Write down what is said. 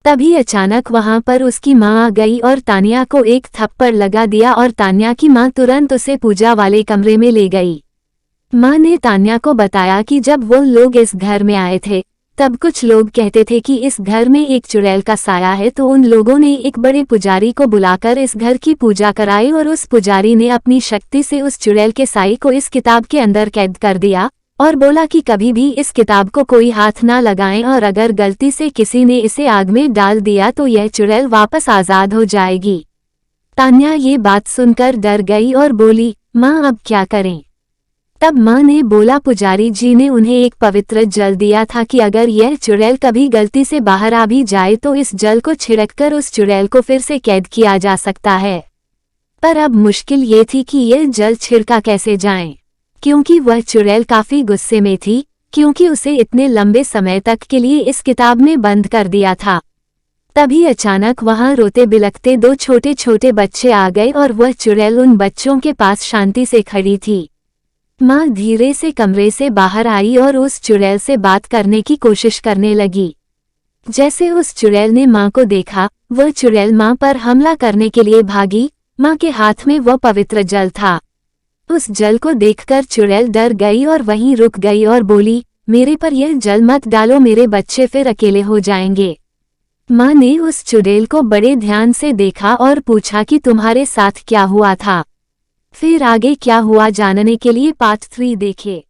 तभी अचानक वहां पर उसकी माँ आ गई और तान्या को एक थप्पड़ लगा दिया और तान्या की माँ तुरंत उसे पूजा वाले कमरे में ले गई। माँ ने तान्या को बताया कि जब वो लोग इस घर में आए थे तब कुछ लोग कहते थे कि इस घर में एक चुड़ैल का साया है, तो उन लोगों ने एक बड़े पुजारी को बुलाकर इस घर की पूजा कराई और उस पुजारी ने अपनी शक्ति से उस चुड़ैल के साई को इस किताब के अंदर कैद कर दिया और बोला कि कभी भी इस किताब को कोई हाथ ना लगाएं और अगर गलती से किसी ने इसे आग में डाल दिया तो यह चुड़ैल वापस आजाद हो जाएगी। तान्या ये बात सुनकर डर गई और बोली, माँ अब क्या करें? तब माँ ने बोला, पुजारी जी ने उन्हें एक पवित्र जल दिया था कि अगर यह चुड़ैल कभी गलती से बाहर आ भी जाए तो इस जल को छिड़ककर उस चुड़ैल को फिर से कैद किया जा सकता है। पर अब मुश्किल ये थी कि यह जल छिड़का कैसे जाए, क्योंकि वह चुड़ैल काफी गुस्से में थी क्योंकि उसे इतने लंबे समय तक के लिए इस किताब में बंद कर दिया था। तभी अचानक वहां रोते बिलखते दो छोटे छोटे बच्चे आ गए और वह चुड़ैल उन बच्चों के पास शांति से खड़ी थी। माँ धीरे से कमरे से बाहर आई और उस चुड़ैल से बात करने की कोशिश करने लगी। जैसे उस चुड़ैल ने माँ को देखा, वह चुड़ैल माँ पर हमला करने के लिए भागी। माँ के हाथ में वह पवित्र जल था। उस जल को देखकर चुड़ैल डर गई और वहीं रुक गई और बोली, मेरे पर यह जल मत डालो, मेरे बच्चे फिर अकेले हो जाएंगे। माँ ने उस चुड़ैल को बड़े ध्यान से देखा और पूछा कि तुम्हारे साथ क्या हुआ था। फिर आगे क्या हुआ जानने के लिए पार्ट 3 देखें।